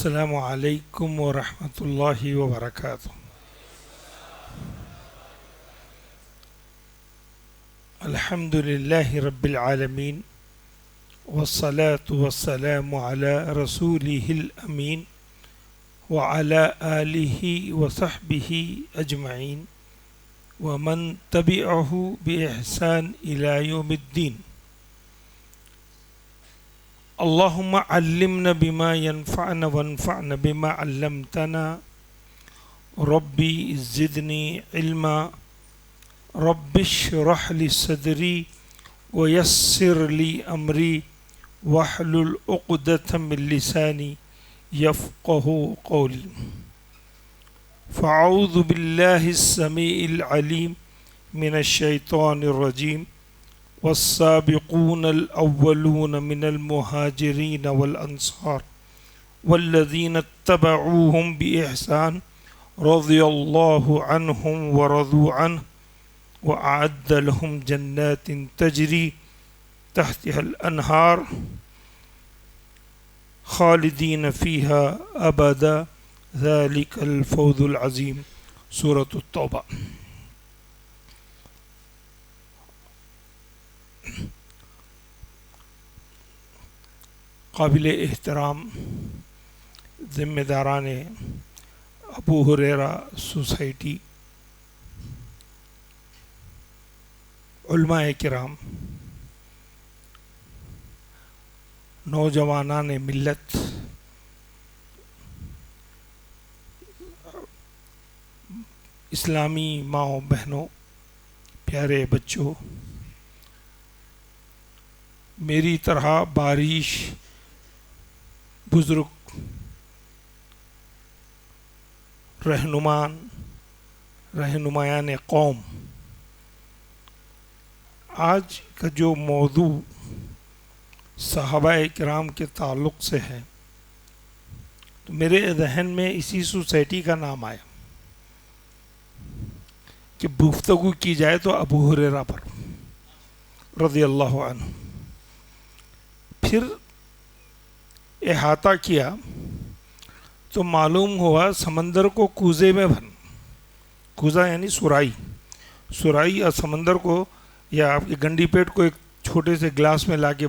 السلام علیکم ورحمۃ اللہ وبرکاتہ۔ الحمد للہ رب العالمین والصلاة والسلام علی رسولہ الامین وعلی آلہ وصحبہ اجمعین ومن تبعہ بإحسان الی یوم الدین۔ اللہم علمنا بما ينفعنا وانفعنا بما علمتنا ربی زدنی علما رب اشرح لی صدری ویسر لی امری واحلل عقدۃ من لسانی یفقہ قولی۔ فاعوذ باللہ السمیع العلیم من الشیطان الرجیم۔ والسابقون الأولون من المهاجرين والأنصار والذين اتبعوهم بإحسان رضي الله عنهم ورضوا عنه وأعد لهم جنات تجري تحتها الأنهار خالدين فيها أبدا ذلك الفوز العظيم۔ سورة التوبة۔ قابل احترام ذمہ داران ابو ہریرہ سوسائٹی، علماء کرام، نوجوانان ملت، اسلامی ماؤں بہنوں، پیارے بچوں، میری طرح بارش بزرگ رہنمایان قوم، آج کا جو موضوع صحابہ کرام کے تعلق سے ہے تو میرے ذہن میں اسی سوسائٹی کا نام آیا کہ گفتگو کی جائے تو ابو ہریرہ پر رضی اللہ عنہ۔ پھر احاطہ کیا تو معلوم ہوا سمندر کو کوزے میں بھر، کوزہ یعنی سرائی اور سمندر کو یا آپ کی گنڈی پیٹ کو ایک چھوٹے سے گلاس میں لا کے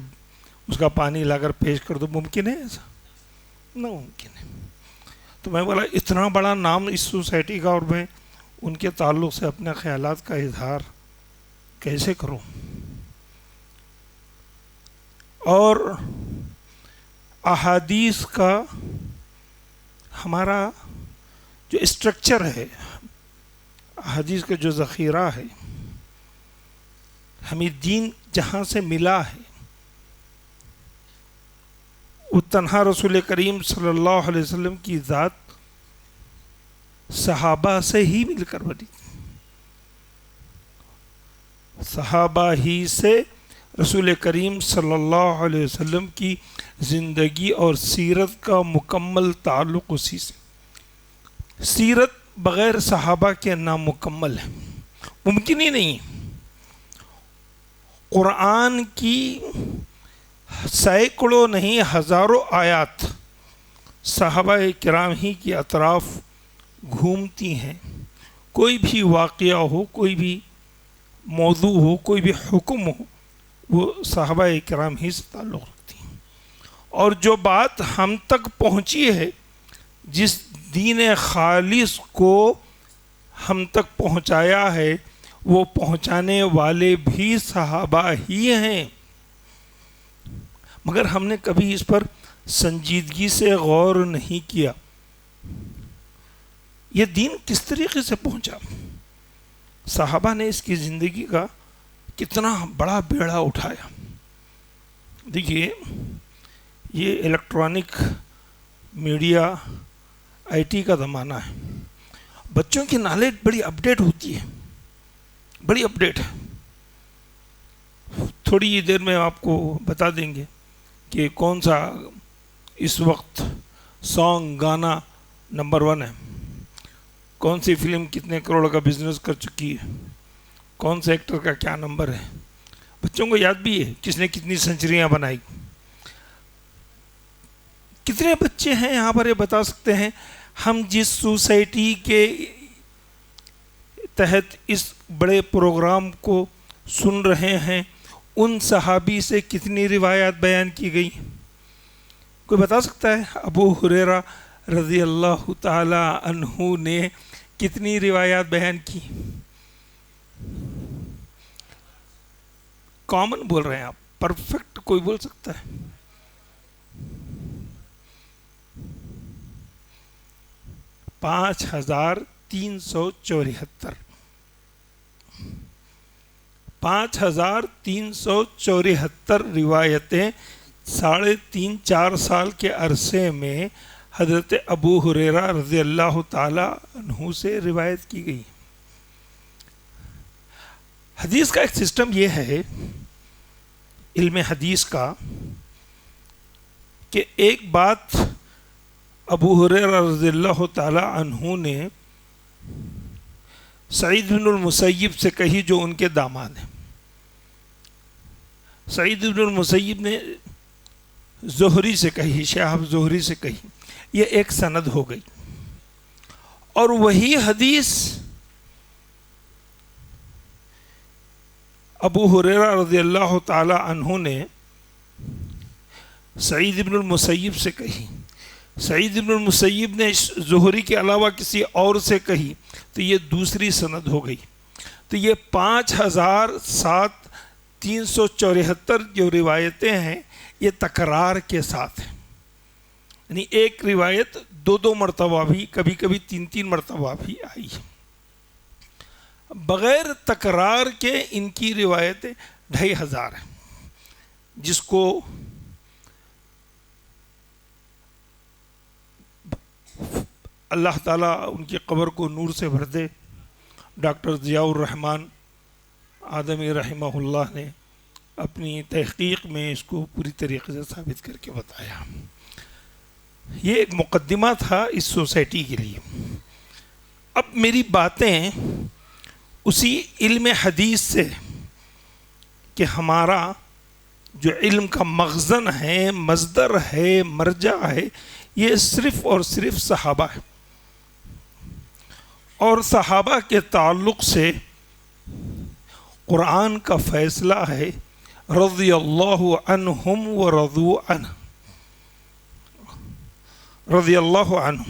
اس کا پانی لا کر پیش کر دو، ممکن ہے ایسا؟ ناممکن ہے۔ تو میں بولا اتنا بڑا نام اس سوسائٹی کا اور میں ان کے تعلق سے اپنے خیالات کا اظہار کیسے کروں؟ اور احادیث کا ہمارا جو اسٹرکچر ہے، احادیث کا جو ذخیرہ ہے، ہمیں دین جہاں سے ملا ہے وہ تنہا رسول کریم صلی اللہ علیہ وسلم کی ذات صحابہ سے ہی مل کر بنی، صحابہ ہی سے رسول کریم صلی اللہ علیہ وسلم کی زندگی اور سیرت کا مکمل تعلق اسی سے۔ سیرت بغیر صحابہ کے نامکمل ہے، ممکن ہی نہیں۔ قرآن کی سینکڑوں نہیں ہزاروں آیات صحابہ کرام ہی کی اطراف گھومتی ہیں۔ کوئی بھی واقعہ ہو، کوئی بھی موضوع ہو، کوئی بھی حکم ہو، وہ صحابہ کرام ہی سے تعلق رکھتی ہیں۔ اور جو بات ہم تک پہنچی ہے، جس دین خالص کو ہم تک پہنچایا ہے، وہ پہنچانے والے بھی صحابہ ہی ہیں، مگر ہم نے کبھی اس پر سنجیدگی سے غور نہیں کیا۔ یہ دین کس طریقے سے پہنچا؟ صحابہ نے اس کی زندگی کا کتنا بڑا بیڑا اٹھایا۔ دیکھیے، یہ الیکٹرانک میڈیا، آئی ٹی کا زمانہ ہے، بچوں کی نالج بڑی اپڈیٹ ہوتی ہے، بڑی اپڈیٹ ہے۔ تھوڑی ہی دیر میں آپ کو بتا دیں گے کہ کون سا اس وقت سانگ، گانا نمبر 1 ہے، کون سی فلم کتنے کروڑ کا بزنس کر چکی ہے، کون سے ایکٹر کا کیا نمبر ہے۔ بچوں کو یاد بھی ہے کس نے کتنی سنچریاں بنائی۔ کتنے بچے ہیں یہاں پر یہ بتا سکتے ہیں؟ ہم جس سوسائٹی کے تحت اس بڑے پروگرام کو سن رہے ہیں ان صحابی سے کتنی روایات بیان کی گئی؟ کوئی بتا سکتا ہے؟ ابو ہریرہ رضی اللہ تعالی عنہ نے کتنی روایات بیان کی؟ کامن بول رہے ہیں آپ، پرفیکٹ کوئی بول سکتا ہے؟ 5374 5374 روایتیں 3.5-4 سال کے عرصے میں حضرت ابو ہریرہ رضی اللہ تعالی عنہ سے روایت کی گئی۔ حدیث کا ایک سسٹم یہ ہے، علم حدیث کا، کہ ایک بات ابو ہریرہ رضی اللہ تعالی عنہ نے سعید بن المسیب سے کہی جو ان کے داماد ہیں۔ سعید بن المسیب نے زہری سے کہی، شہاب زہری سے کہی، یہ ایک سند ہو گئی۔ اور وہی حدیث ابو ہریرہ رضی اللہ تعالی عنہ نے سعید بن المسیب سے کہی، سعید بن المسیب نے زہری کے علاوہ کسی اور سے کہی، تو یہ دوسری سند ہو گئی۔ تو یہ 5374 جو روایتیں ہیں یہ تکرار کے ساتھ ہیں، یعنی ایک روایت 2 مرتبہ بھی، کبھی کبھی 3 مرتبہ بھی آئی۔ بغیر تکرار کے ان کی روایتیں 2500 ہیں، جس کو اللہ تعالیٰ ان کی قبر کو نور سے بھر دے۔ ڈاکٹر ضیاء الرحمن آدمی رحمہ اللہ نے اپنی تحقیق میں اس کو پوری طریقے سے ثابت کر کے بتایا۔ یہ ایک مقدمہ تھا اس سوسائٹی کے لیے۔ اب میری باتیں اسی علم حدیث سے، کہ ہمارا جو علم کا مخزن ہے، مصدر ہے، مرجع ہے، یہ صرف اور صرف صحابہ ہے، اور صحابہ کے تعلق سے قرآن کا فیصلہ ہے رضی اللہ عنہم ورضوا عنہ، رضی اللہ عنہ،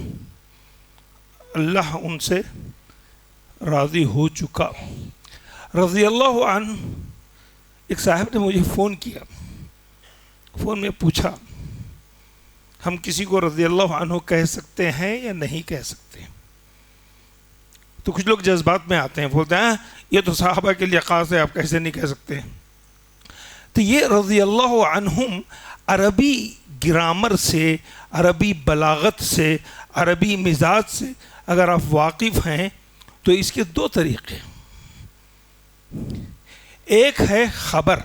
اللہ ان سے راضی ہو چکا۔ رضی اللہ عنہ، ایک صاحب نے مجھے فون کیا، فون میں پوچھا ہم کسی کو رضی اللہ عنہ کہہ سکتے ہیں یا نہیں کہہ سکتے؟ تو کچھ لوگ جذبات میں آتے ہیں، بولتے ہیں یہ تو صحابہ کے لیے خاص ہے، آپ کیسے نہیں کہہ سکتے؟ تو یہ رضی اللہ عنہم عربی گرامر سے، عربی بلاغت سے، عربی مزاج سے اگر آپ واقف ہیں تو اس کے 2 طریقے۔ ایک ہے خبر،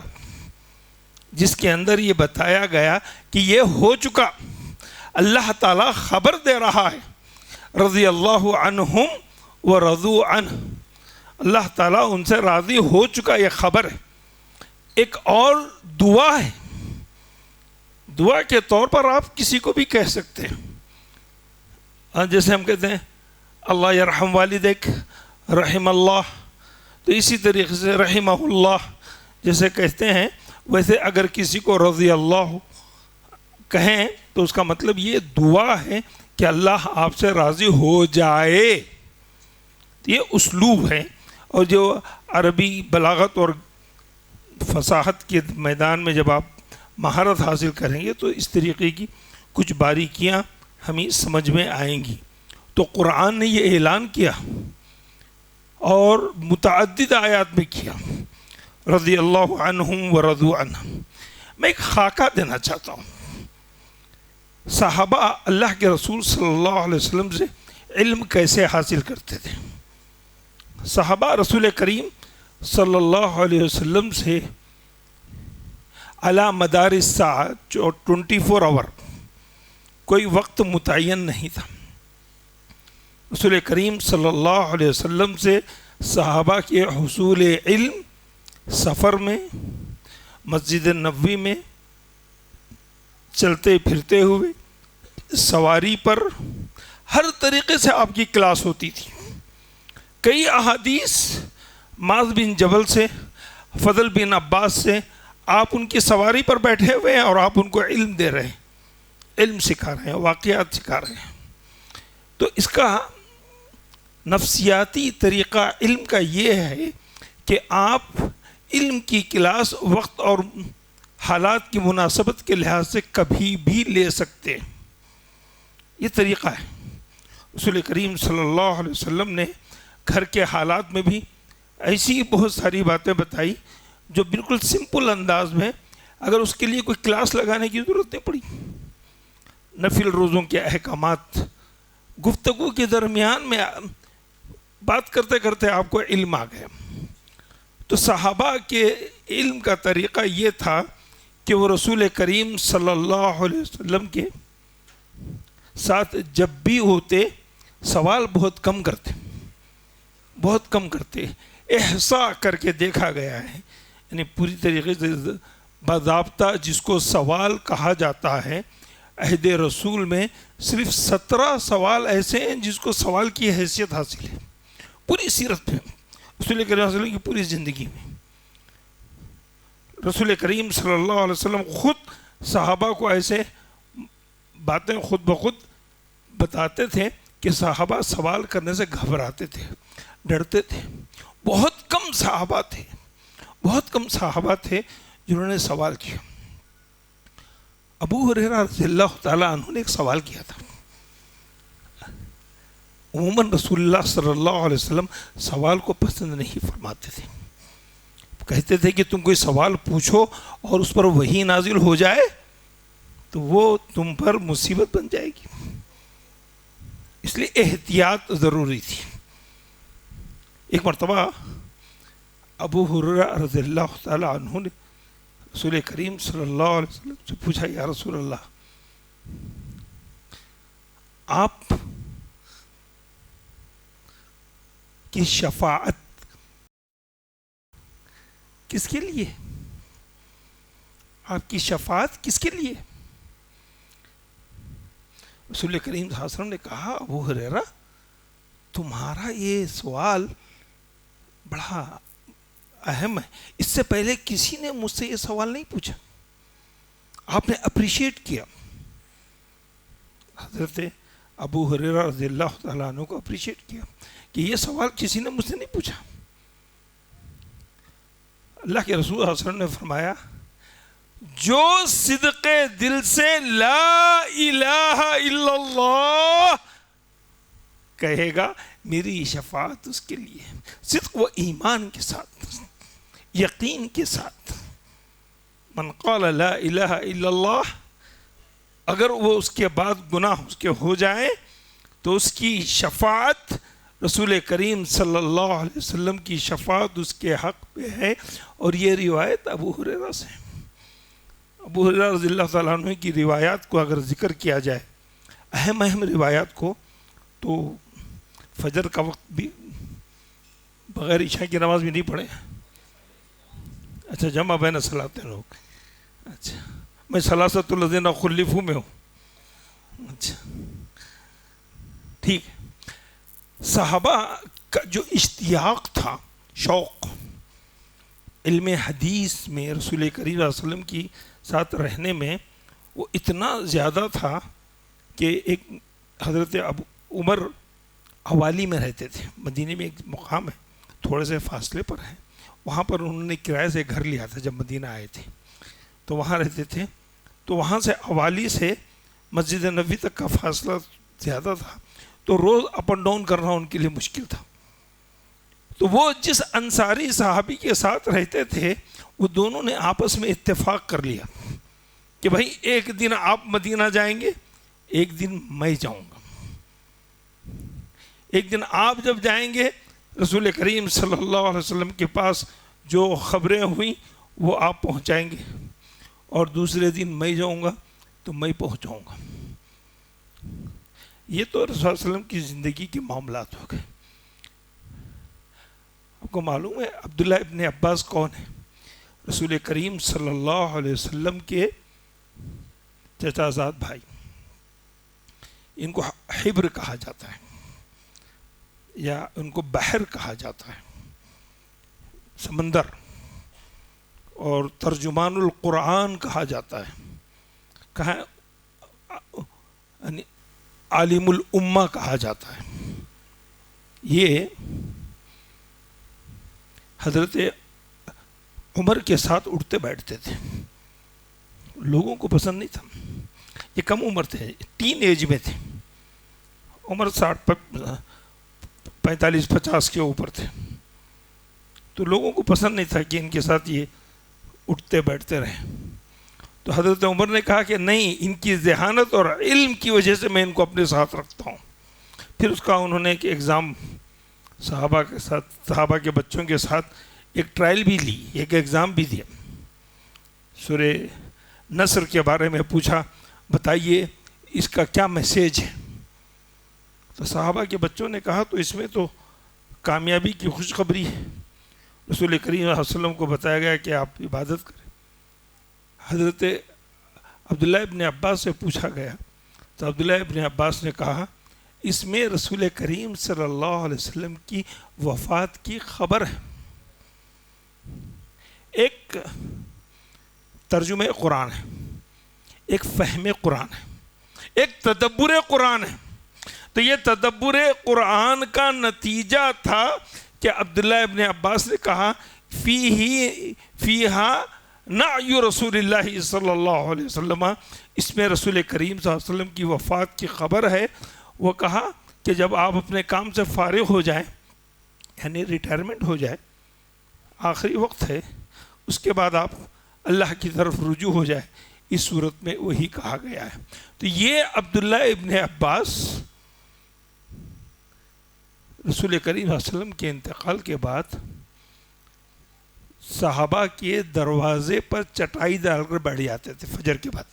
جس کے اندر یہ بتایا گیا کہ یہ ہو چکا، اللہ تعالیٰ خبر دے رہا ہے، رضی اللہ عنہم ورضوا عنہ، اللہ تعالیٰ ان سے راضی ہو چکا، یہ خبر ہے۔ ایک اور دعا ہے، دعا کے طور پر آپ کسی کو بھی کہہ سکتے ہیں، جیسے ہم کہتے ہیں اللہ یرحم والدیک، رحم اللہ، تو اسی طریقے سے رحمہ اللہ جیسے کہتے ہیں، ویسے اگر کسی کو رضی اللہ کہیں تو اس کا مطلب یہ دعا ہے کہ اللہ آپ سے راضی ہو جائے۔ یہ اسلوب ہے، اور جو عربی بلاغت اور فصاحت کے میدان میں جب آپ مہارت حاصل کریں گے تو اس طریقے کی کچھ باریکیاں ہمیں سمجھ میں آئیں گی۔ تو قرآن نے یہ اعلان کیا اور متعدد آیات میں کیا، رضی اللہ عنہم ورضوا عنہ۔ میں ایک خاکہ دینا چاہتا ہوں، صحابہ اللہ کے رسول صلی اللہ علیہ وسلم سے علم کیسے حاصل کرتے تھے۔ صحابہ رسول کریم صلی اللہ علیہ وسلم سے علی مدار الساعہ 24 آور کوئی وقت متعین نہیں تھا۔ رسول کریم صلی اللہ علیہ وسلم سے صحابہ کے حصول علم سفر میں، مسجد نبوی میں، چلتے پھرتے ہوئے، سواری پر ہر طریقے سے آپ کی کلاس ہوتی تھی. کئی احادیث معاذ بن جبل سے، فضل بن عباس سے، آپ ان کی سواری پر بیٹھے ہوئے ہیں اور آپ ان کو علم دے رہے ہیں، علم سکھا رہے ہیں، واقعات سکھا رہے ہیں. تو اس کا نفسیاتی طریقہ علم کا یہ ہے کہ آپ علم کی کلاس وقت اور حالات کی مناسبت کے لحاظ سے کبھی بھی لے سکتے ہیں. یہ طریقہ ہے. رسول کریم صلی اللہ علیہ وسلم نے گھر کے حالات میں بھی ایسی بہت ساری باتیں بتائی جو بالکل سمپل انداز میں، اگر اس کے لیے کوئی کلاس لگانے کی ضرورت نہیں پڑی. نفل روزوں کے احکامات گفتگو کے درمیان میں بات کرتے کرتے آپ کو علم آ گیا. تو صحابہ کے علم کا طریقہ یہ تھا کہ وہ رسول کریم صلی اللہ علیہ وسلم کے ساتھ جب بھی ہوتے سوال بہت کم کرتے، بہت کم کرتے. احصاء کر کے دیکھا گیا ہے، یعنی پوری طریقے سے باضابطہ جس کو سوال کہا جاتا ہے، عہد رسول میں صرف 17 سوال ایسے ہیں جس کو سوال کی حیثیت حاصل ہے پوری سیرت میں. رسول کریم صلی اللہ علیہ وسلم کی پوری زندگی میں رسول کریم صلی اللہ علیہ وسلم خود صحابہ کو ایسے باتیں خود بخود بتاتے تھے کہ صحابہ سوال کرنے سے گھبراتے تھے، ڈرتے تھے. بہت کم صحابہ تھے، بہت کم صحابہ تھے جنہوں نے سوال کیا. ابو ہریرہ رضی اللہ تعالیٰ عنہ نے ایک سوال کیا تھا. عموماً رسول اللہ صلی اللہ علیہ وسلم سوال کو پسند نہیں فرماتے تھے. کہتے تھے کہ تم کوئی سوال پوچھو اور اس پر وحی نازل ہو جائے تو وہ تم پر مصیبت بن جائے گی. اس لیے احتیاط ضروری تھی. ایک مرتبہ ابو ہریرہ رضی اللہ تعالیٰ عنہ نے رسول کریم صلی اللہ علیہ وسلم سے پوچھا، یا رسول اللہ، آپ کی شفاعت کس کے لیے؟ آپ کی شفاعت کس کے لیے؟ رسول کریم صلی اللہ علیہ وسلم نے کہا، ابو ہریرہ تمہارا یہ سوال بڑا اہم ہے. اس سے پہلے کسی نے مجھ سے یہ سوال نہیں پوچھا. آپ نے اپریشیٹ کیا. حضرت ابو ہریرہ رضی اللہ تعالیٰ عنہ کو اپریشیٹ کیا کہ یہ سوال کسی نے مجھ سے نہیں پوچھا. اللہ کے رسول صلی اللہ علیہ وسلم نے فرمایا، جو صدق دل سے لا الہ الا اللہ کہے گا میری شفاعت اس کے لیے. صدق و ایمان کے ساتھ، یقین کے ساتھ. من قال لا الہ الا اللہ، اگر وہ اس کے بعد گناہ اس کے ہو جائیں تو اس کی شفاعت رسول کریم صلی اللہ علیہ وسلم کی شفاعت اس کے حق پہ ہے. اور یہ روایت ابو ہریرہ سے. ابو ہریرہ رضی اللہ تعالیٰ عنہ کی روایات کو اگر ذکر کیا جائے، اہم روایات کو، تو فجر کا وقت بھی بغیر عشاء کی نماز بھی نہیں پڑھے. اچھا، جمع بین صلاتین لوگ. اچھا، میں ثلاثۃ الذین خلفوا میں ہوں. اچھا ٹھیک ہے. صحابہ کا جو اشتیاق تھا، شوق علم حدیث میں رسول کریم صلی اللہ علیہ وسلم کی ساتھ رہنے میں، وہ اتنا زیادہ تھا کہ ایک حضرت ابو عمر حوالی میں رہتے تھے. مدینے میں ایک مقام ہے، تھوڑے سے فاصلے پر ہے. وہاں پر انہوں نے کرائے سے گھر لیا تھا جب مدینہ آئے تھے، تو وہاں رہتے تھے. تو وہاں سے حوالی سے مسجد نبوی تک کا فاصلہ زیادہ تھا، تو روز اپ اینڈ ڈاؤن کرنا ان کے لیے مشکل تھا. تو وہ جس انصاری صحابی کے ساتھ رہتے تھے، وہ دونوں نے آپس میں اتفاق کر لیا کہ بھائی ایک دن آپ مدینہ جائیں گے، ایک دن میں جاؤں گا. ایک دن آپ جب جائیں گے رسول کریم صلی اللہ علیہ وسلم کے پاس جو خبریں ہوئیں وہ آپ پہنچائیں گے، اور دوسرے دن میں جاؤں گا تو میں پہنچاؤں گا. یہ تو رسول صلی اللہ علیہ وسلم کی زندگی کے معاملات ہو گئے. آپ کو معلوم ہے عبداللہ ابن عباس کون ہے؟ رسول کریم صلی اللہ علیہ وسلم کے چچا زاد بھائی. ان کو حبر کہا جاتا ہے یا ان کو بحر کہا جاتا ہے، سمندر، اور ترجمان القرآن کہا جاتا ہے، کہاں یعنی عالم الامہ کہا جاتا ہے۔ یہ حضرت عمر کے ساتھ اٹھتے بیٹھتے تھے، لوگوں کو پسند نہیں تھا، یہ کم عمر تھے، ٹین ایج میں تھے، عمر 45-50 کے اوپر تھے، تو لوگوں کو پسند نہیں تھا کہ ان کے ساتھ یہ اٹھتے بیٹھتے رہے۔ تو حضرت عمر نے کہا کہ نہیں، ان کی ذہانت اور علم کی وجہ سے میں ان کو اپنے ساتھ رکھتا ہوں۔ پھر اس کا انہوں نے ایک ایگزام صحابہ کے ساتھ، صحابہ کے بچوں کے ساتھ ایک ٹرائل بھی لی، ایک ایگزام بھی دیا، سورہ نصر کے بارے میں پوچھا، بتائیے اس کا کیا میسیج ہے؟ تو صحابہ کے بچوں نے کہا تو اس میں تو کامیابی کی خوشخبری ہے۔ رسول کریم صلی اللہ علیہ وسلم کو بتایا گیا کہ آپ عبادت کریں۔ حضرت عبداللہ ابن عباس سے پوچھا گیا تو عبداللہ ابن عباس نے کہا اس میں رسول کریم صلی اللہ علیہ وسلم کی وفات کی خبر ہے۔ ایک ترجمہ قرآن ہے، ایک فہم قرآن ہے، ایک تدبر قرآن ہے۔ تو یہ تدبر قرآن کا نتیجہ تھا کہ عبداللہ ابن عباس نے کہا فیہا نعی رسول اللہ صلی اللہ علیہ وسلم، اس میں رسول کریم صلی اللہ علیہ وسلم کی وفات کی خبر ہے۔ وہ کہا کہ جب آپ اپنے کام سے فارغ ہو جائیں، یعنی ریٹائرمنٹ ہو جائے، آخری وقت ہے، اس کے بعد آپ اللہ کی طرف رجوع ہو جائے، اس صورت میں وہی کہا گیا ہے۔ تو یہ عبداللہ ابن عباس رسول کریم صلی اللہ علیہ وسلم کے انتقال کے بعد صحابہ کے دروازے پر چٹائی ڈال کر بیٹھ جاتے تھے فجر کے بعد،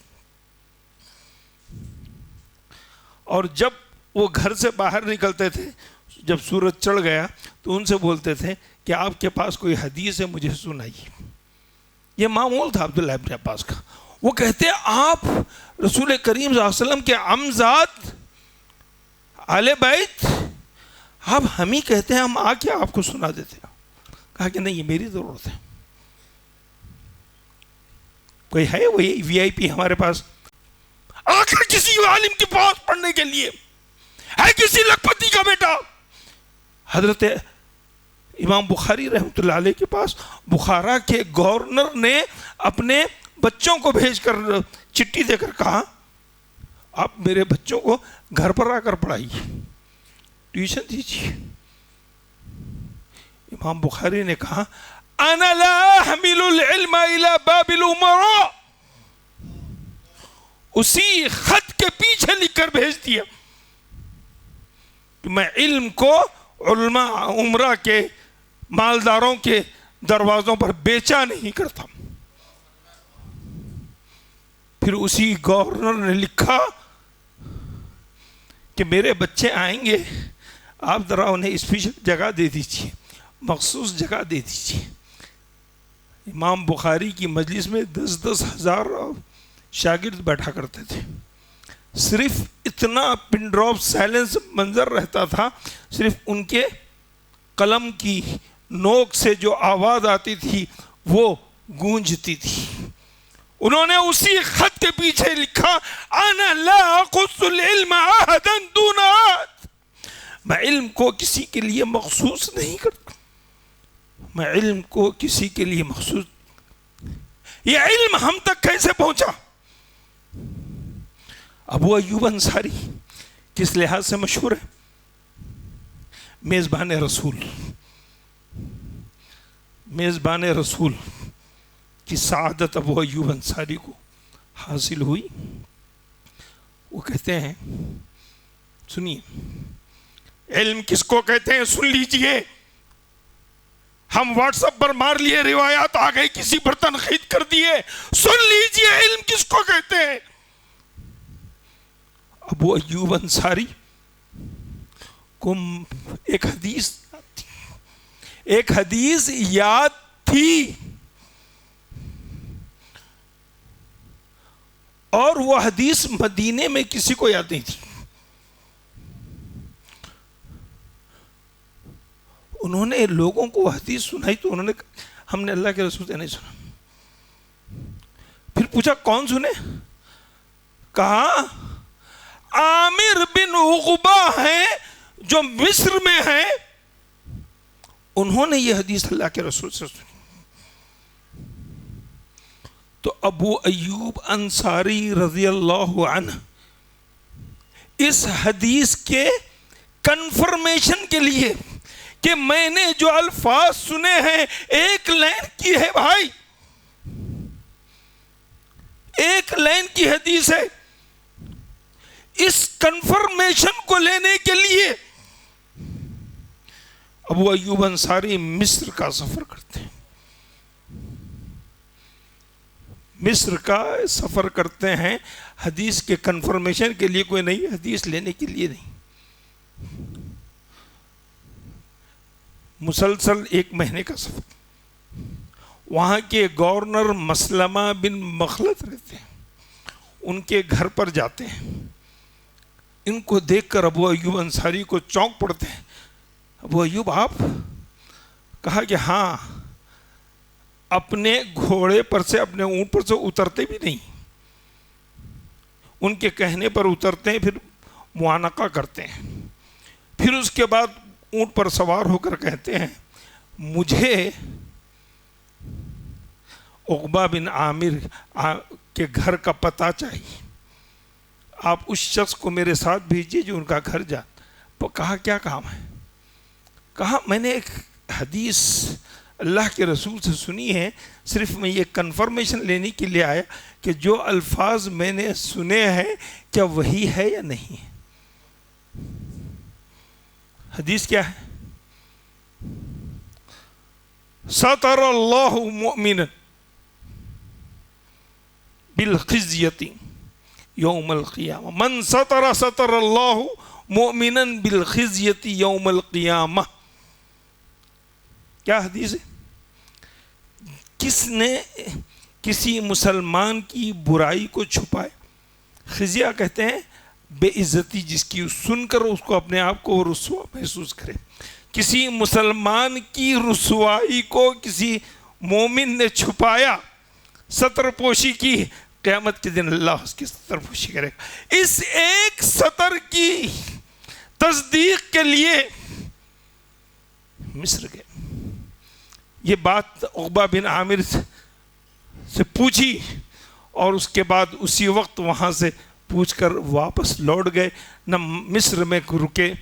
اور جب وہ گھر سے باہر نکلتے تھے، جب سورج چڑھ گیا تو ان سے بولتے تھے کہ آپ کے پاس کوئی حدیث ہے مجھے سنائیے۔ یہ معمول تھا عبداللہ ابن عباس کا۔ وہ کہتے آپ رسول کریم صلی اللہ علیہ وسلم کے عمزاد اہل بیت، آپ ہم ہی کہتے ہیں، ہم آ کے آپ کو سنا دیتے ہیں۔ کہا کہ نہیں، یہ میری ضرورت ہے، کوئی ہے وہی وی آئی پی ہمارے پاس آ کر کسی عالم کے پاس پڑھنے کے لیے، ہے کسی لکھپتی کا بیٹا؟ حضرت امام بخاری رحمۃ اللہ علیہ کے پاس بخارا کے گورنر نے اپنے بچوں کو بھیج کر چٹھی دے کر کہا آپ میرے بچوں کو گھر پر آ کر پڑھائیے، ٹیوشن دیجیے۔ امام بخاری نے کہا انا لا احمل العلم الى باب الامراء، اسی خط کے پیچھے لکھ کر بھیج دیا کہ میں علم کو علماء عمرہ کے مالداروں کے دروازوں پر بیچا نہیں کرتا۔ پھر اسی گورنر نے لکھا کہ میرے بچے آئیں گے، آپ ذرا انہیں اسپیشل جگہ دے دیجیے، مخصوص جگہ دے دیجیے۔ امام بخاری کی مجلس میں 10-10 ہزار شاگرد بیٹھا کرتے تھے، صرف اتنا پن ڈراپ سائلنس منظر رہتا تھا، صرف ان کے قلم کی نوک سے جو آواز آتی تھی وہ گونجتی تھی۔ انہوں نے اسی خط کے پیچھے لکھا انا لا اقص العلم احدا دون احد، میں علم کو کسی کے لیے مخصوص نہیں کرتا، میں علم کو کسی کے لیے مخصوص۔ یہ علم ہم تک کیسے پہنچا؟ ابو ایوب انصاری کس لحاظ سے مشہور ہے؟ میزبان رسول، میزبان رسول کی سعادت ابو ایوب انصاری کو حاصل ہوئی۔ وہ کہتے ہیں، سنیے، علم کس کو کہتے ہیں سن لیجئے، ہم واٹس ایپ پر مار لیے، روایات آ گئی، کسی پر تنقید کر دیے، سن لیجئے علم کس کو کہتے ہیں۔ ابو ایوب انصاری کو ایک حدیث یاد تھی، اور وہ حدیث مدینے میں کسی کو یاد نہیں تھی۔ انہوں نے لوگوں کو حدیث سنائی تو انہوں نے ہم نے اللہ کے رسول سے نہیں سنا. پھر پوچھا کون سنے؟ کہا عامر بن عقبہ ہیں جو مصر میں ہیں، انہوں نے یہ حدیث اللہ کے رسول سے سنی. تو ابو ایوب انصاری رضی اللہ عنہ اس حدیث کے کنفرمیشن کے لیے کہ میں نے جو الفاظ سنے ہیں ایک لائن کی ہے بھائی، ایک لائن کی حدیث ہے، اس کنفرمیشن کو لینے کے لیے ابو ایوب انصاری مصر کا سفر کرتے ہیں. مصر کا سفر کرتے ہیں حدیث کے کنفرمیشن کے لیے، کوئی نئی حدیث لینے کے لیے نہیں. مسلسل 1 مہینے کا سفر. وہاں کے گورنر مسلمہ بن مخلد رہتے ہیں، ان کے گھر پر جاتے ہیں. ان کو دیکھ کر ابو ایوب انصاری کو چونک پڑتے ہیں. ابو ایوب آپ؟ کہا کہ ہاں، اپنے گھوڑے پر سے، اپنے اونٹ پر سے اترتے بھی نہیں، ان کے کہنے پر اترتے ہیں، پھر معانقہ کرتے ہیں. پھر اس کے بعد اونٹ پر سوار ہو کر کہتے ہیں مجھے عقبہ بن عامر کے گھر کا پتہ چاہیے، آپ اس شخص کو میرے ساتھ بھیجیے جو ان کا گھر جا. کہا کیا کام ہے؟ کہا میں نے ایک حدیث اللہ کے رسول سے سنی ہے، صرف میں یہ کنفرمیشن لینے کے لیے آیا کہ جو الفاظ میں نے سنے ہیں کیا وہی ہے یا نہیں. حدیث کیا ہے؟ ستر اللہ مؤمنا بالخزیۃ یوم القیامہ، من ستر ستر اللہ مؤمنا بالخزیۃ یوم القیامہ. کیا حدیث ہے؟ کس نے کسی مسلمان کی برائی کو چھپائے، خزیہ کہتے ہیں بے عزتی جس کی، سن کر اس کو اپنے آپ کو رسوا محسوس کرے. کسی مسلمان کی رسوائی کو کسی مومن نے چھپایا، ستر پوشی کی، قیامت کے دن اللہ اس کی ستر پوشی کرے گا. اس ایک ستر کی تصدیق کے لیے مصر گئے. یہ بات عقبہ بن عامر سے پوچھی اور اس کے بعد اسی وقت وہاں سے پوچھ کر واپس لوٹ گئے. نہ مصر میں رکے،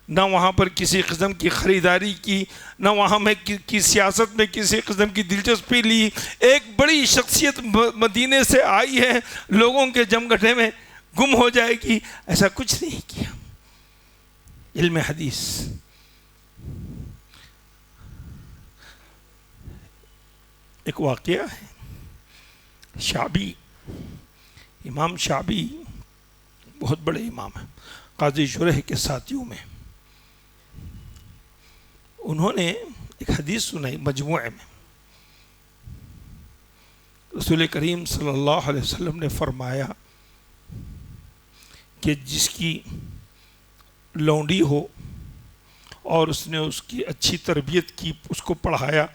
نہ وہاں پر کسی قسم کی خریداری کی، نہ وہاں میں کی سیاست میں کسی قسم کی دلچسپی لی. ایک بڑی شخصیت مدینے سے آئی ہے، لوگوں کے جمگھٹے میں گم ہو جائے گی، ایسا کچھ نہیں کیا. علم حدیث. ایک واقعہ ہے، شعبی، امام شعبی بہت بڑے امام ہیں، قاضی شریح کے ساتھیوں میں. انہوں نے ایک حدیث سنائی مجموعے میں. رسول کریم صلی اللہ علیہ وسلم نے فرمایا کہ جس کی لونڈی ہو اور اس نے اس کی اچھی تربیت کی، اس کو پڑھایا،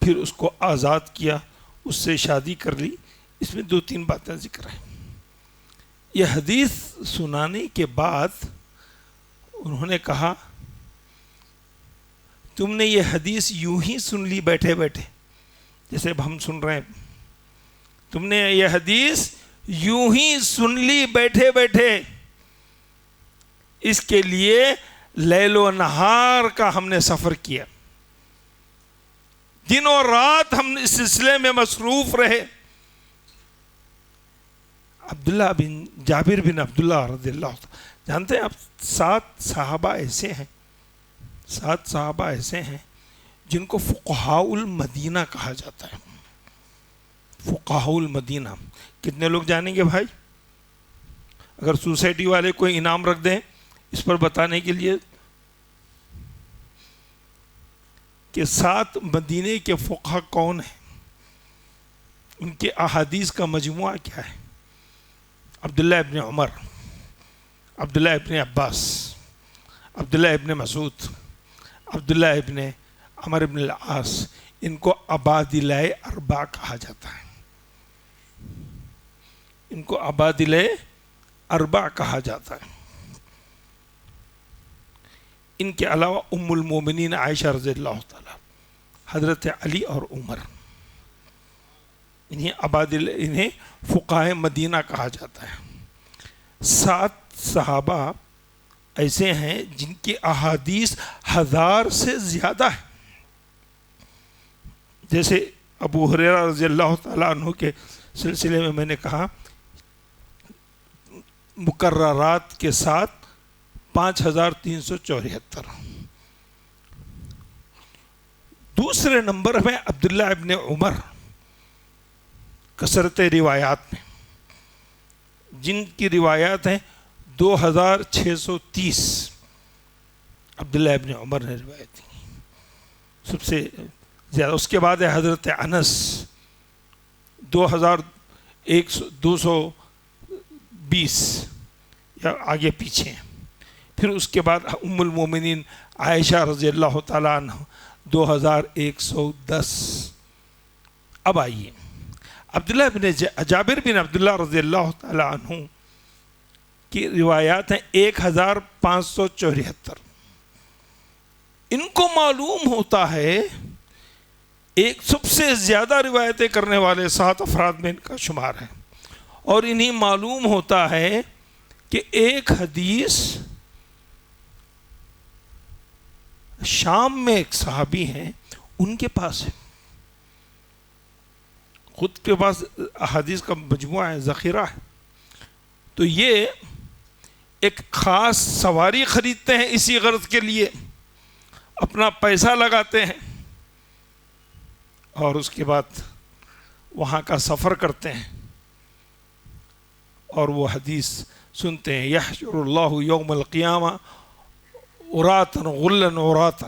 پھر اس کو آزاد کیا، اس سے شادی کر لی. اس میں 2-3 باتیں ذکر ہیں. یہ حدیث سنانے کے بعد انہوں نے کہا تم نے یہ حدیث یوں ہی سن لی بیٹھے بیٹھے جیسے اب ہم سن رہے ہیں، تم نے یہ حدیث یوں ہی سن لی بیٹھے بیٹھے، اس کے لیے لیل و نہار کا ہم نے سفر کیا، دن اور رات ہم اس سلسلے میں مصروف رہے. عبداللہ بن جابر بن عبداللہ رضی اللہ عنہ، جانتے ہیں آپ 7 صحابہ ایسے ہیں جن کو فقہاء المدینہ کہا جاتا ہے. فقہاء المدینہ کتنے لوگ جانیں گے بھائی؟ اگر سوسائٹی والے کوئی انعام رکھ دیں اس پر بتانے کے لیے کہ 7 مدینے کے فقہاء کون ہیں، ان کے احادیث کا مجموعہ کیا ہے. عبداللہ ابن عمر، عبداللہ ابن عباس، عبداللہ ابن مسعود، عبداللہ ابن عمر بن العاص، ان کو عبادلہ اربع کہا جاتا ہے، ان کو عبادلہ اربع کہا جاتا ہے۔ ان کے علاوہ ام المومنین عائشہ رضی اللہ تعالی، حضرت علی اور عمر، انہیں فقہائے مدینہ کہا جاتا ہے۔ 7 صحابہ ایسے ہیں جن کی احادیث 1000 سے زیادہ ہے، جیسے ابو ہریرہ رضی اللہ تعالیٰ عنہ کے سلسلے میں نے کہا مقررات کے ساتھ 5374۔ دوسرے نمبر میں عبداللہ ابن عمر کثرت روایات میں، جن کی روایات ہیں 2630 عبداللہ ابن عمر نے روایت کی سب سے زیادہ۔ اس کے بعد ہے حضرت انس 2220 یا آگے پیچھے، پھر اس کے بعد ام المومنین عائشہ رضی اللہ تعالیٰ عنہ 2110۔ اب آئیے عبداللہ بن جابر بن عبداللہ رضی اللہ تعالیٰ عنہ کی روایات ہیں 1574۔ ان کو معلوم ہوتا ہے ایک سب سے زیادہ روایتیں کرنے والے 7 افراد میں ان کا شمار ہے، اور انہیں معلوم ہوتا ہے کہ ایک حدیث شام میں ایک صحابی ہیں ان کے پاس ہے، خود کے پاس احادیث کا مجموعہ ہے، ذخیرہ ہے، تو یہ ایک خاص سواری خریدتے ہیں اسی غرض کے لیے، اپنا پیسہ لگاتے ہیں اور اس کے بعد وہاں کا سفر کرتے ہیں اور وہ حدیث سنتے ہیں۔ یحشر اللہ یوم القیامہ عراۃ غرلا عراۃ،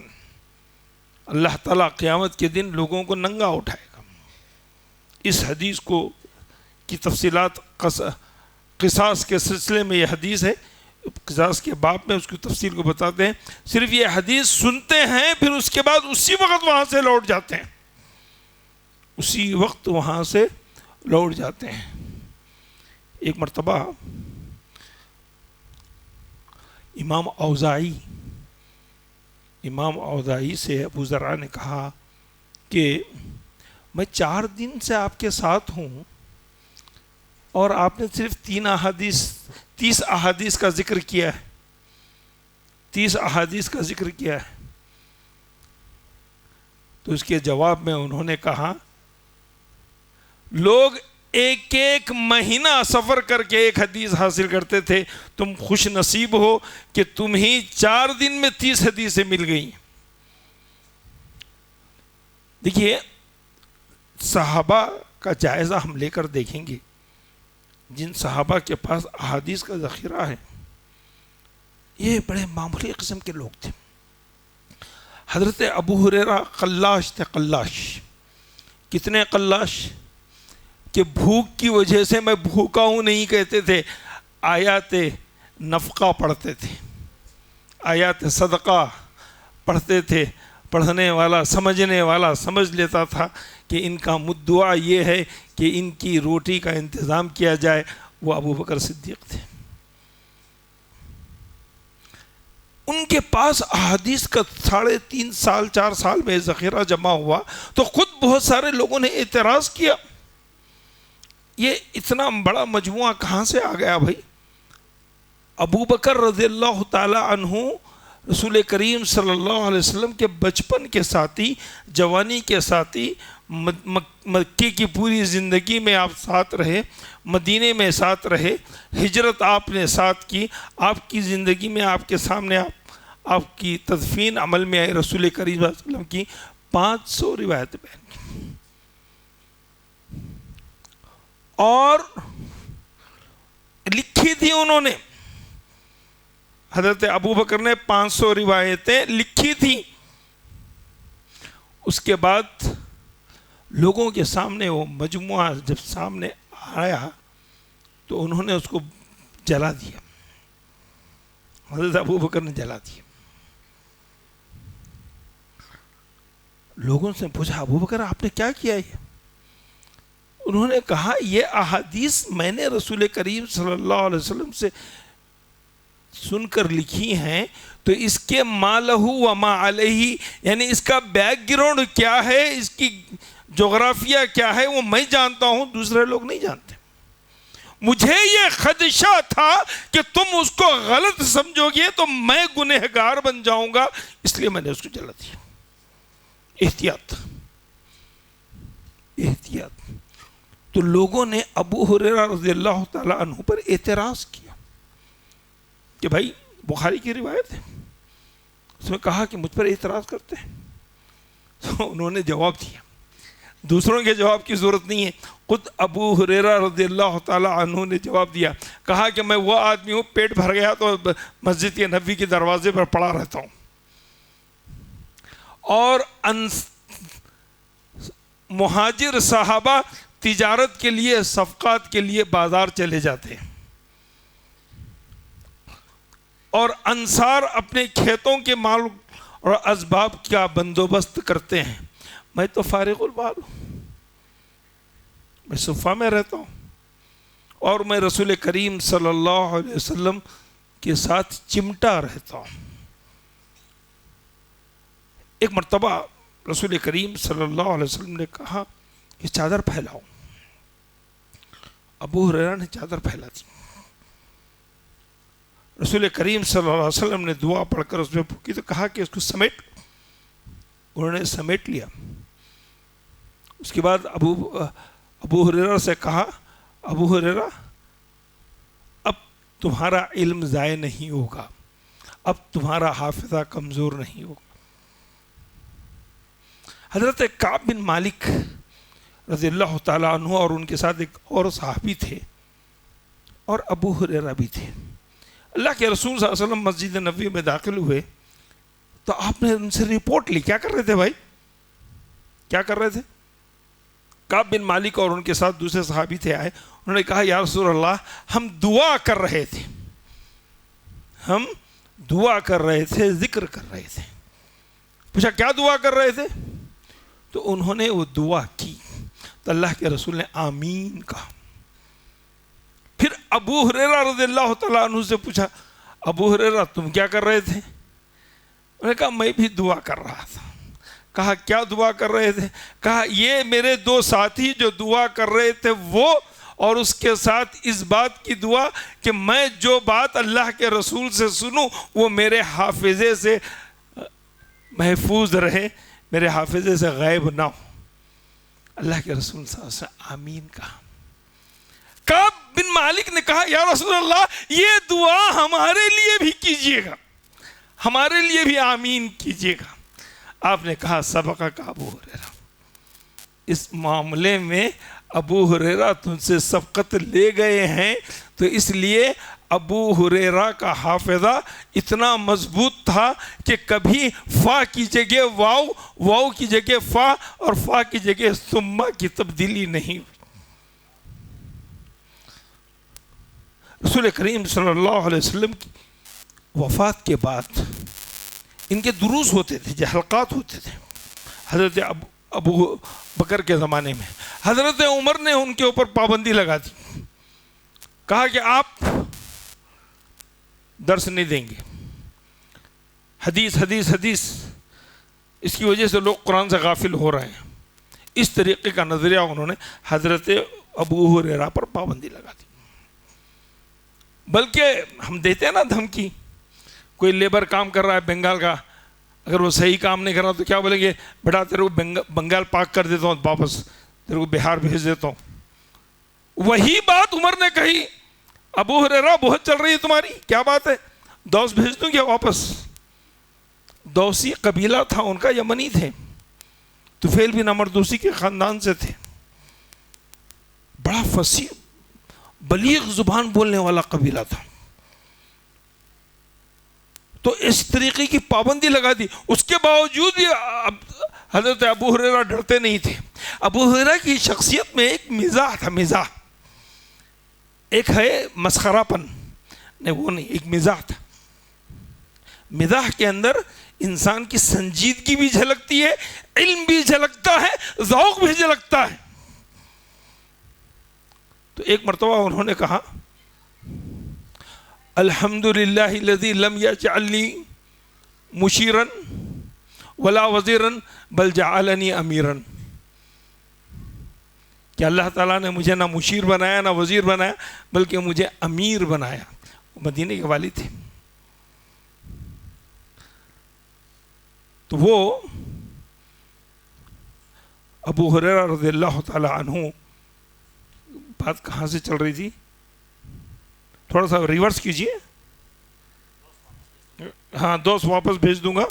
اللہ تعالیٰ قیامت کے دن لوگوں کو ننگا اٹھائے گا۔ اس حدیث کو کی تفصیلات قصاص کے سلسلے میں یہ حدیث ہے، قصاص کے باب میں اس کی تفصیل کو بتاتے ہیں۔ صرف یہ حدیث سنتے ہیں، پھر اس کے بعد اسی وقت وہاں سے لوٹ جاتے ہیں، اسی وقت وہاں سے لوٹ جاتے ہیں۔ ایک مرتبہ امام اوزاعی سے ابو زرع نے کہا کہ میں 4 دن سے آپ کے ساتھ ہوں اور آپ نے صرف 30 احادیث کا ذکر کیا ہے، 30 احادیث کا ذکر کیا ہے۔ تو اس کے جواب میں انہوں نے کہا لوگ ایک ایک مہینہ سفر کر کے ایک حدیث حاصل کرتے تھے، تم خوش نصیب ہو کہ تم ہی 4 دن میں 30 حدیثیں مل گئیں۔ دیکھیے صحابہ کا جائزہ ہم لے کر دیکھیں گے، جن صحابہ کے پاس احادیث کا ذخیرہ ہے یہ بڑے معمولی قسم کے لوگ تھے۔ حضرت ابو ہریرہ قلاش تھے، قلاش۔ کتنے قلاش کہ بھوک کی وجہ سے میں بھوکا ہوں نہیں کہتے تھے، آیات نفقہ پڑھتے تھے، آیات صدقہ پڑھتے تھے۔ پڑھنے والا سمجھنے والا سمجھ لیتا تھا کہ ان کا مدعا یہ ہے کہ ان کی روٹی کا انتظام کیا جائے، وہ ابو بکر صدیق تھے۔ ان کے پاس احادیث کا 3.5 سال 4 سال میں ذخیرہ جمع ہوا تو خود بہت سارے لوگوں نے اعتراض کیا، یہ اتنا بڑا مجموعہ کہاں سے آ گیا بھائی؟ ابو بکر رضی اللہ تعالی عنہ رسول کریم صلی اللہ علیہ وسلم کے بچپن کے ساتھی، جوانی کے ساتھی، مکے کی پوری زندگی میں آپ ساتھ رہے، مدینے میں ساتھ رہے، ہجرت آپ نے ساتھ کی، آپ کی زندگی میں آپ کے سامنے آپ کی تدفین عمل میں آئی، رسول کریم صلی اللہ علیہ وسلم کی 500 روایتیں بیان کی، اور لکھی تھی انہوں نے، حضرت ابو بکر نے 500 روایتیں لکھی تھی۔ اس کے بعد لوگوں کے سامنے وہ مجموعہ جب سامنے آیا تو انہوں نے اس کو جلا دیا، حضرت ابو بکر نے جلا دیا۔ لوگوں سے پوچھا ابو بکر آپ نے کیا کیا یہ؟ انہوں نے کہا یہ احادیث میں نے رسول کریم صلی اللہ علیہ وسلم سے سن کر لکھی ہیں، تو اس کے ما لہ و ما علیہ، یعنی اس کا بیک گراؤنڈ کیا ہے، اس کی جغرافیہ کیا ہے، وہ میں جانتا ہوں، دوسرے لوگ نہیں جانتے. مجھے یہ خدشہ تھا کہ تم اس کو غلط سمجھو گے تو میں گنہگار بن جاؤں گا، اس لیے میں نے اس کو جلا دیا. احتیاط احتیاط. تو لوگوں نے ابو ہریرہ رضی اللہ تعالیٰ عنہ پر اعتراض کیا کہ بھائی بخاری کی روایت ہے، اس میں کہا کہ مجھ پر اعتراض کرتے ہیں. تو انہوں نے جواب دیا، دوسروں کے جواب کی ضرورت نہیں ہے، خود ابو ہریرہ رضی اللہ تعالیٰ عنہ نے جواب دیا. کہا کہ میں وہ آدمی ہوں پیٹ بھر گیا تو مسجد نبوی کے دروازے پر پڑا رہتا ہوں، اور مہاجر صحابہ تجارت کے لیے صفقات کے لیے بازار چلے جاتے ہیں، اور انصار اپنے کھیتوں کے مال اور اسباب کا بندوبست کرتے ہیں. میں تو فارغ البال ہوں، میں صفہ میں رہتا ہوں، اور میں رسول کریم صلی اللہ علیہ وسلم کے ساتھ چمٹا رہتا ہوں. ایک مرتبہ رسول کریم صلی اللہ علیہ وسلم نے کہا کہ چادر پھیلاؤ. ابو ہریرہ نے چادر پھیلا دی. رسول کریم صلی اللہ علیہ وسلم نے دعا پڑھ کر اس میں پھونکی تو کہا کہ اس کو سمیٹ. انہوں نے سمیٹ لیا. اس کے بعد ابو ہریرہ سے کہا ابو ہریرہ اب تمہارا علم ضائع نہیں ہوگا، اب تمہارا حافظہ کمزور نہیں ہوگا. حضرت کعب بن مالک رضی اللہ تعالیٰ عنہ اور ان کے ساتھ ایک اور صحابی تھے، اور ابو ہریرہ بھی تھے. اللہ کے رسول صلی اللہ علیہ وسلم مسجد نبوی میں داخل ہوئے تو آپ نے ان سے رپورٹ لی. کیا کر رہے تھے بھائی؟ کیا کر رہے تھے؟ کعب بن مالک اور ان کے ساتھ دوسرے صحابی تھے آئے. انہوں نے کہا یا رسول اللہ ہم دعا کر رہے تھے، ہم دعا کر رہے تھے، ذکر کر رہے تھے. پوچھا کیا دعا کر رہے تھے؟ تو انہوں نے وہ دعا کی تو اللہ کے رسول نے آمین کہا. پھر ابو ہریرہ رضی اللہ تعالیٰ عنہ سے پوچھا ابو ہریرہ تم کیا کر رہے تھے؟ انہوں نے کہا میں بھی دعا کر رہا تھا. کہا کیا دعا کر رہے تھے؟ کہا یہ میرے دو ساتھی جو دعا کر رہے تھے وہ، اور اس کے ساتھ اس بات کی دعا کہ میں جو بات اللہ کے رسول سے سنوں وہ میرے حافظے سے محفوظ رہے، میرے حافظے سے غائب نہ ہو. اللہ کے رسول صلی اللہ علیہ وسلم آمین کہا. کعب بن مالک نے کہا یا رسول اللہ یہ دعا ہمارے لیے بھی کیجئے گا، ہمارے لیے بھی آمین کیجئے گا. آپ نے کہا سبقہ کا ابو ہریرہ، اس معاملے میں ابو ہریرہ تم سے سبقت لے گئے ہیں، تو اس لیے ابو ہریرہ کا حافظہ اتنا مضبوط تھا کہ کبھی فا کی جگہ واو، واو کی جگہ فا، اور فا کی جگہ ثم کی تبدیلی نہیں ہوئی. رسول کریم صلی اللہ علیہ وسلم کی وفات کے بعد ان کے دروس ہوتے تھے، جو حلقات ہوتے تھے. حضرت ابو بکر کے زمانے میں حضرت عمر نے ان کے اوپر پابندی لگا دی، کہا کہ آپ درس نہیں دیں گے، حدیث حدیث حدیث، اس کی وجہ سے لوگ قرآن سے غافل ہو رہے ہیں. اس طریقے کا نظریہ انہوں نے حضرت ابو ہریرہ پر پابندی لگا دی. بلکہ ہم دیتے ہیں نا دھمکی، کوئی لیبر کام کر رہا ہے بنگال کا، اگر وہ صحیح کام نہیں کر رہا تو کیا بولیں گے؟ بیٹا تیرے کو بنگال پاک کر دیتا ہوں، واپس تیرے کو بہار بھیج دیتا ہوں. وہی بات عمر نے کہی ابو ہریرہ بہت چل رہی ہے تمہاری، کیا بات ہے، دوس بھیج دوں کیا واپس؟ دوسی قبیلہ تھا ان کا، یمنی تھے، طفیل بن عمر دوسی کے خاندان سے تھے. بڑا فصیح بلیغ زبان بولنے والا قبیلہ تھا. تو اس طریقے کی پابندی لگا دی. اس کے باوجود بھی حضرت ابو ہریرہ ڈرتے نہیں تھے. ابو ہریرہ کی شخصیت میں ایک مزاح تھا، مزاح. ایک ہے مسخرہ پن، نہیں وہ نہیں، ایک مزاح تھا. مزاح کے اندر انسان کی سنجیدگی بھی جھلکتی ہے، علم بھی جھلکتا ہے، ذوق بھی جھلکتا ہے۔ تو ایک مرتبہ انہوں نے کہا الحمدللہ الذی لم یجعلنی مشیرا ولا وزیرا بل جعلنی امیرا، کہ اللہ تعالیٰ نے مجھے نہ مشیر بنایا نہ وزیر بنایا بلکہ مجھے امیر بنایا۔ مدینے کے والی تھے۔ تو وہ ابو ہریرہ رضی اللہ تعالی عنہ، بات کہاں سے چل رہی تھی؟ تھوڑا سا ریورس کیجئے، ہاں دوست واپس بھیج دوں گا۔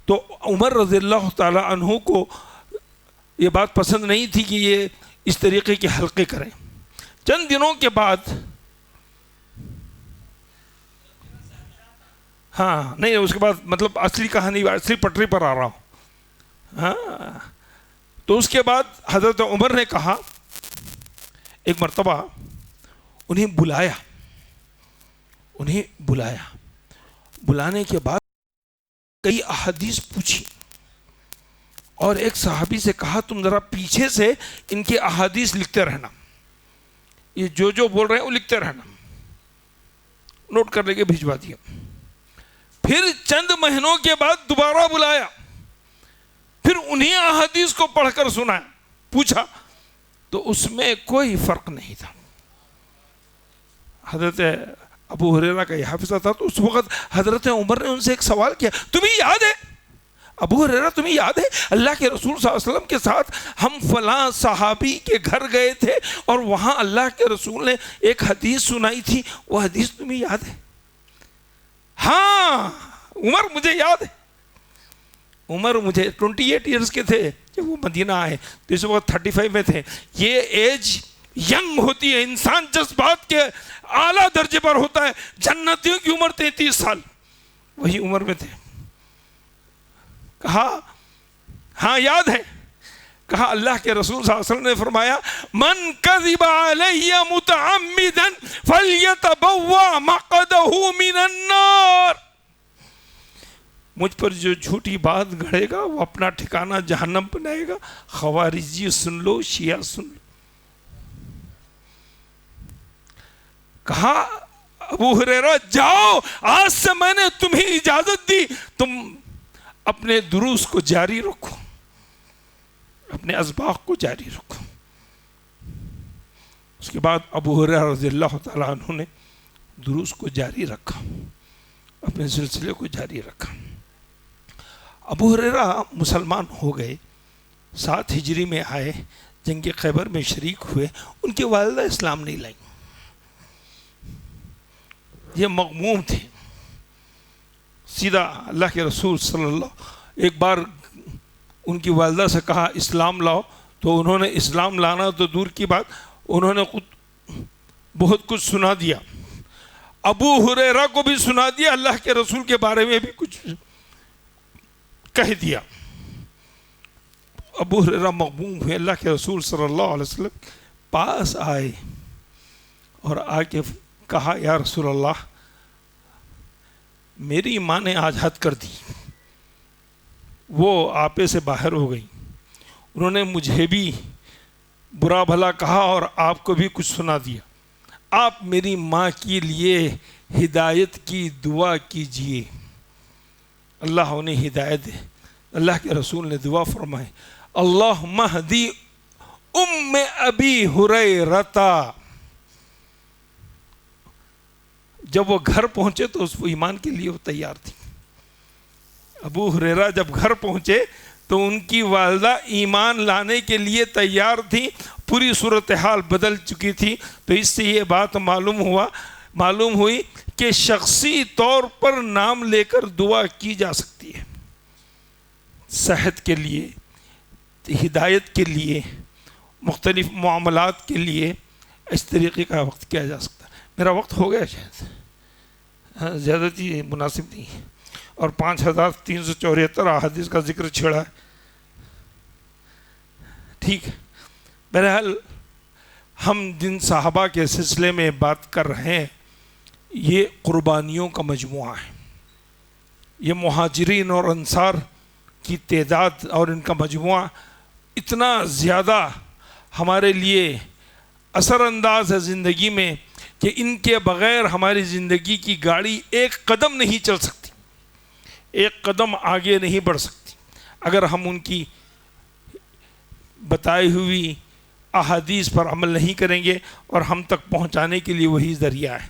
تو عمر رضی اللہ تعالی عنہ کو یہ بات پسند نہیں تھی کہ یہ اس طریقے کے حلقے کریں۔ چند دنوں کے بعد، ہاں نہیں اس کے بعد مطلب اصلی کہانی اصلی پٹری پر آ رہا ہوں، ہاں تو اس کے بعد حضرت عمر نے کہا، ایک مرتبہ انہیں بلایا، بلانے کے بعد کئی احادیث پوچھی اور ایک صحابی سے کہا تم ذرا پیچھے سے ان کی احادیث لکھتے رہنا، یہ جو بول رہے ہیں وہ لکھتے رہنا، نوٹ کر لے کے بھجوا دیا۔ پھر چند مہینوں کے بعد دوبارہ بلایا، پھر انہی احادیث کو پڑھ کر سنایا، پوچھا تو اس میں کوئی فرق نہیں تھا۔ حضرت ابو ہریرہ کا یہ حافظہ تھا، تو اس وقت حضرت عمر نے ان سے ایک سوال کیا، تمہیں یاد ہے ابو ہریرہ، تمہیں یاد ہے اللہ کے رسول صلی اللہ علیہ وسلم کے ساتھ ہم فلاں صحابی کے گھر گئے تھے اور وہاں اللہ کے رسول نے ایک حدیث سنائی تھی، وہ حدیث تمہیں یاد ہے؟ ہاں عمر مجھے یاد ہے۔ عمر مجھے 28 ایئرز کے تھے جب وہ مدینہ آئے، تو اس وقت 35 میں تھے۔ یہ ایج ینگ ہوتی ہے، انسان جذبات کے اعلیٰ درجے پر ہوتا ہے۔ جنتیوں کی عمر 33 سال، وہی عمر میں تھے۔ کہا ہاں یاد ہے۔ کہا اللہ کے رسول صلی اللہ علیہ وسلم نے فرمایا من کذب علی متعمدا فلیتبوأ مقعدہ من النار، مجھ پر جو جھوٹی بات گھڑے گا وہ اپنا ٹھکانہ جہنم بنائے گا۔ خوارجی سن لو، شیعہ سن لو۔ کہا ابو ہریرہ جاؤ، آج سے میں نے تمہیں اجازت دی، تم اپنے دروس کو جاری رکھو، اپنے اسباق کو جاری رکھو۔ اس کے بعد ابو ہریرہ رضی اللہ تعالیٰ عنہ نے دروس کو جاری رکھا، اپنے سلسلے کو جاری رکھا۔ ابو ہریرہ مسلمان ہو گئے، 7 ہجری میں آئے، جنگ خیبر میں شریک ہوئے۔ ان کی والدہ اسلام نہیں لائیں، یہ مغموم تھے۔ سیدھا اللہ کے رسول صلی اللہ ایک بار ان کی والدہ سے کہا اسلام لاؤ، تو انہوں نے اسلام لانا تو دور کی بات، انہوں نے بہت کچھ سنا دیا، ابو ہریرہ کو بھی سنا دیا، اللہ کے رسول کے بارے میں بھی کچھ کہہ دیا۔ ابو ہریرہ مغموم ہوئے، اللہ کے رسول صلی اللہ علیہ وسلم پاس آئے اور آ کے کہا یا رسول اللہ میری ماں نے آج حد کر دی، وہ آپے سے باہر ہو گئی، انہوں نے مجھے بھی برا بھلا کہا اور آپ کو بھی کچھ سنا دیا، آپ میری ماں کے لیے ہدایت کی دعا کیجئے، اللہ انہیں ہدایت دے۔ اللہ کے رسول نے دعا فرمائی اللہم اہدی ام ابی ہریرہ۔ جب وہ گھر پہنچے تو اس ایمان کے لیے وہ تیار تھی۔ ابو ہریرہ جب گھر پہنچے تو ان کی والدہ ایمان لانے کے لیے تیار تھی، پوری صورتحال بدل چکی تھی۔ تو اس سے یہ بات معلوم ہوئی کہ شخصی طور پر نام لے کر دعا کی جا سکتی ہے، صحت کے لیے، ہدایت کے لیے، مختلف معاملات کے لیے، اس طریقے کا وقت کیا جا سکتا ہے۔ میرا وقت ہو گیا شاید، زیادتی مناسب نہیں ہے، اور 5374 احادیث کا ذکر چھڑا ہے۔ ٹھیک ہے، بہرحال ہم جن صحابہ کے سلسلے میں بات کر رہے ہیں یہ قربانیوں کا مجموعہ ہے، یہ مہاجرین اور انصار کی تعداد اور ان کا مجموعہ اتنا زیادہ ہمارے لیے اثر انداز ہے زندگی میں کہ ان کے بغیر ہماری زندگی کی گاڑی ایک قدم نہیں چل سکتی، ایک قدم آگے نہیں بڑھ سکتی اگر ہم ان کی بتائی ہوئی احادیث پر عمل نہیں کریں گے، اور ہم تک پہنچانے کے لیے وہی ذریعہ ہے۔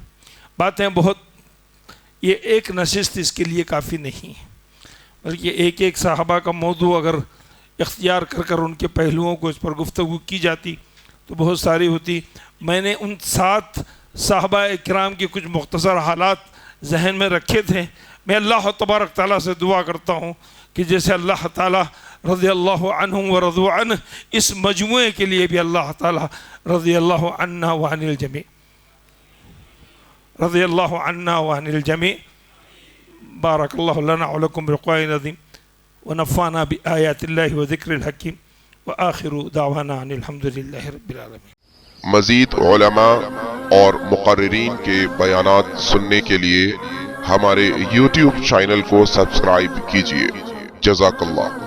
باتیں بہت، یہ ایک نشست اس کے لیے کافی نہیں ہے، بلکہ ایک ایک صحابہ کا موضوع اگر اختیار کر کر ان کے پہلوؤں کو اس پر گفتگو کی جاتی تو بہت ساری ہوتی۔ میں نے ان 7 صحابہ اکرام کے کچھ مختصر حالات ذہن میں رکھے تھے۔ میں اللہ تبارک تعالیٰ سے دعا کرتا ہوں کہ جیسے اللہ تعالیٰ رضی اللہ عنہم ورضوا عنہ، اس مجموعے کے لیے بھی اللہ تعالیٰ رضی اللہ عنا وعن الجمیع، رضی اللہ عنا وعن الجمیع۔ بارک اللہ لنا ولکم بالقرآن العظیم ونفعنا بآیات اللہ وذکر الحکیم وآخر دعوانا ان الحمد للہ رب العالمین۔ مزید علماء اور مقررین کے بیانات سننے کے لیے ہمارے YouTube چینل کو سبسکرائب کیجیے۔ جزاک اللہ۔